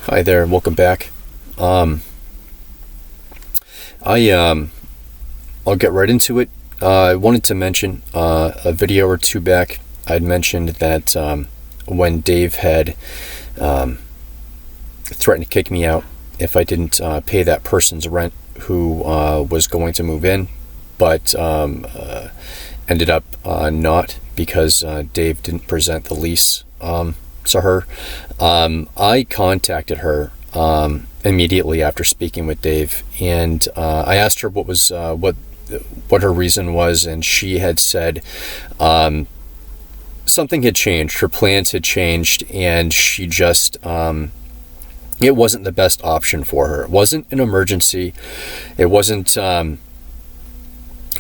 Hi there, welcome back. Um, I'll get right into it. I wanted to mention a video or two back. I'd mentioned that when Dave had threatened to kick me out if I didn't pay that person's rent who was going to move in, but ended up not because Dave didn't present the lease to her. I contacted her immediately after speaking with Dave, and I asked her what her reason was, and she had said something had changed. Her plans had changed, and she just it wasn't the best option for her. It wasn't an emergency. It wasn't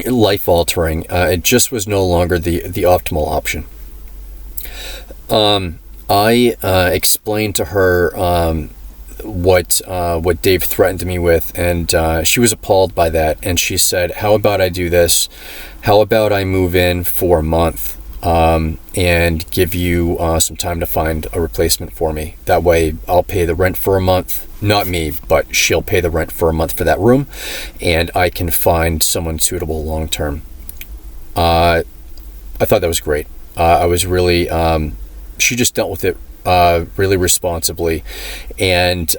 life altering. It just was no longer the optimal option. I explained to her what Dave threatened me with, and she was appalled by that. And she said, "How about I do this? How about I move in for a month and give you some time to find a replacement for me? That way, I'll pay the rent for a month. Not me, but she'll pay the rent for a month for that room, and I can find someone suitable long term." I thought that was great. I was really. She just dealt with it really responsibly, and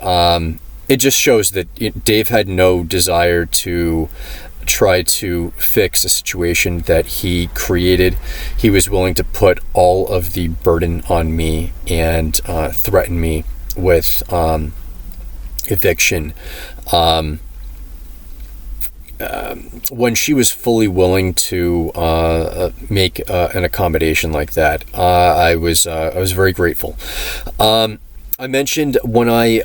it just shows that Dave had no desire to try to fix a situation that he created. He was willing to put all of the burden on me and threaten me with eviction. When she was fully willing to make an accommodation like that, I was very grateful. I mentioned when I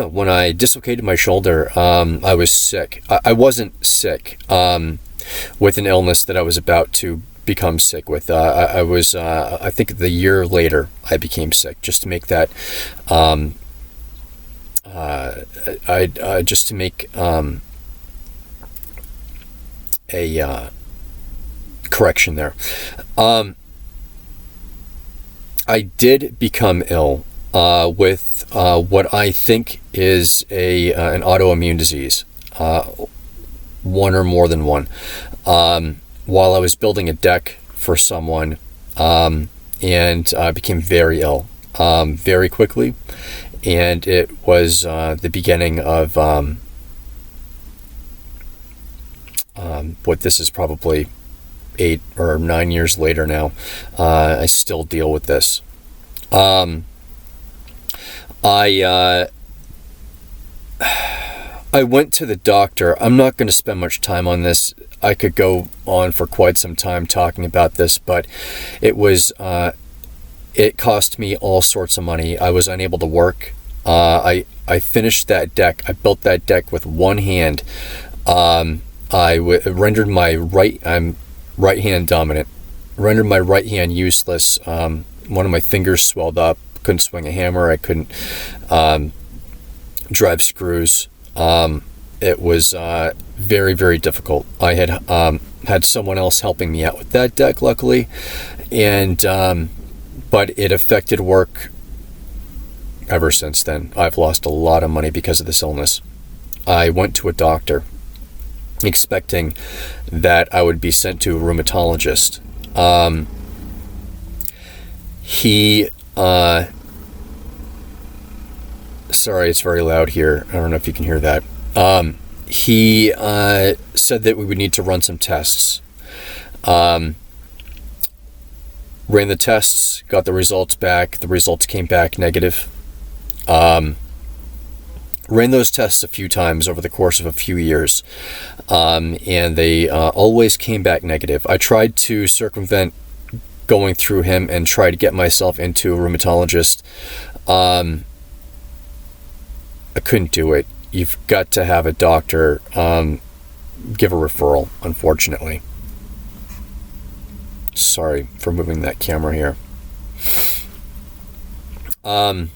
when I dislocated my shoulder, I was sick. I wasn't sick with an illness that I was about to become sick with. I was. I think the year later I became sick. Just to make that. Just to make a correction there. I did become ill with what I think is an autoimmune disease, one or more than one, while I was building a deck for someone, and I became very ill very quickly, and it was the beginning of what this is probably 8 or 9 years later now. I still deal with this. I went to the doctor. I'm not going to spend much time on this. I could go on for quite some time talking about this, but it was it cost me all sorts of money. I was unable to work. I finished that deck. I built that deck with one hand. Rendered my I'm right hand dominant. Rendered my right hand useless. One of my fingers swelled up. Couldn't swing a hammer. I couldn't drive screws. It was very, very difficult. I had someone else helping me out with that deck, luckily, and but it affected work ever since then. I've lost a lot of money because of this illness. I went to a doctor expecting that I would be sent to a rheumatologist. He sorry, it's very loud here. I don't know if you can hear that. He said that we would need to run some tests. Ran the tests, got the results back. The results came back negative. Ran those tests a few times over the course of a few years, and they always came back negative. I tried to circumvent going through him and try to get myself into a rheumatologist. I couldn't do it. You've got to have a doctor give a referral, unfortunately. Sorry for moving that camera here. I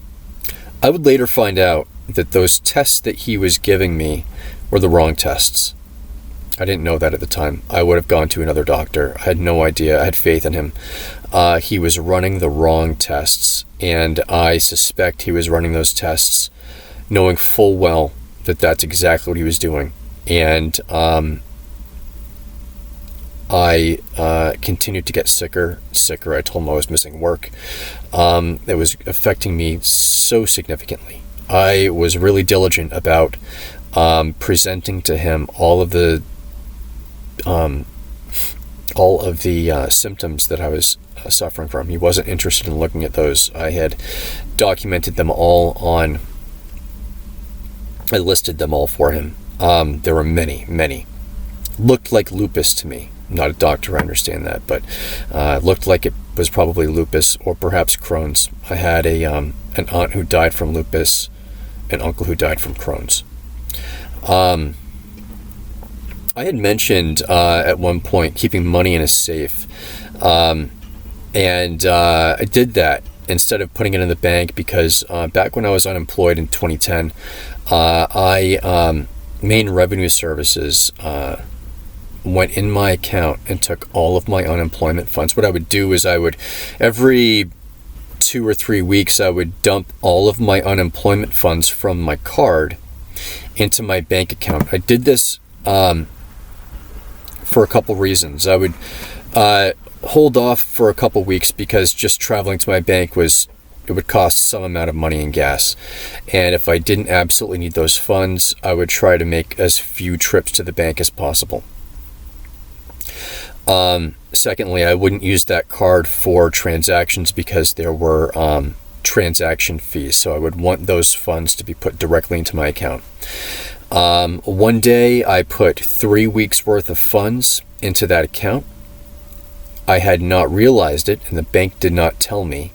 would later find out that those tests that he was giving me were the wrong tests. I didn't know that at the time. I would have gone to another doctor. I had no idea. I had faith in him. he was running the wrong tests, and I suspect he was running those tests knowing full well that that's exactly what he was doing. And I continued to get sicker. I told him I was missing work. It was affecting me so significantly. I was really diligent about presenting to him all of the symptoms that I was suffering from. He wasn't interested in looking at those. I had documented them all I listed them all for him. There were many. Looked like lupus to me. I'm not a doctor, I understand that, but looked like it was probably lupus or perhaps Crohn's. I had an aunt who died from lupus, an uncle who died from Crohn's. I had mentioned at one point keeping money in a safe, and I did that instead of putting it in the bank because back when I was unemployed in 2010, Maine Revenue Services went in my account and took all of my unemployment funds. What I would do is every 2 or 3 weeks, I would dump all of my unemployment funds from my card into my bank account. I did this for a couple reasons. I would hold off for a couple weeks because just traveling to my bank it would cost some amount of money in gas. And if I didn't absolutely need those funds, I would try to make as few trips to the bank as possible. Secondly, I wouldn't use that card for transactions because there were transaction fees. So I would want those funds to be put directly into my account. One day I put 3 weeks worth of funds into that account. I had not realized it and the bank did not tell me,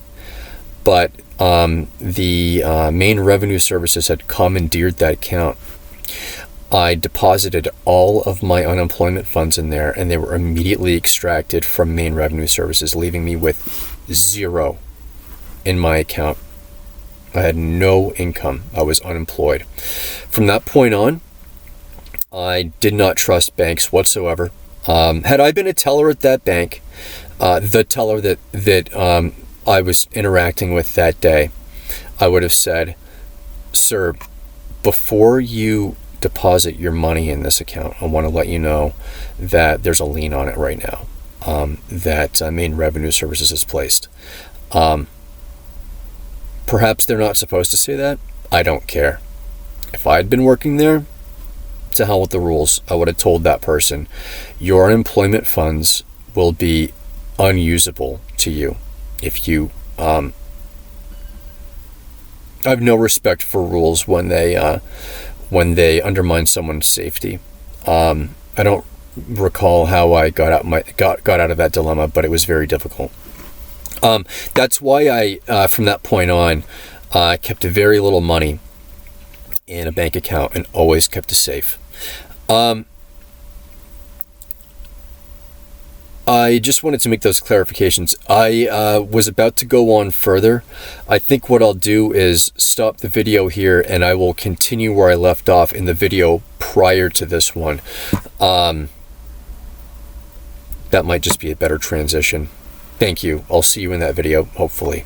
but the Maine Revenue Services had commandeered that account. I deposited all of my unemployment funds in there and they were immediately extracted from Maine Revenue Services, leaving me with zero in my account. I had no income. I was unemployed. From that point on, I did not trust banks whatsoever. Had I been a teller at that bank, the teller that I was interacting with that day, I would have said, "Sir, before you deposit your money in this account, I want to let you know that there's a lien on it right now that Maine Revenue Services has placed." Perhaps they're not supposed to say that. I don't care. If I had been working there, to hell with the rules. I would have told that person, your unemployment funds will be unusable to you if you I have no respect for rules when they undermine someone's safety. I don't recall how I got out of that dilemma, but it was very difficult. That's why I from that point on kept very little money in a bank account and always kept it safe. I just wanted to make those clarifications. I was about to go on further. I think what I'll do is stop the video here and I will continue where I left off in the video prior to this one. That might just be a better transition. Thank you. I'll see you in that video, hopefully.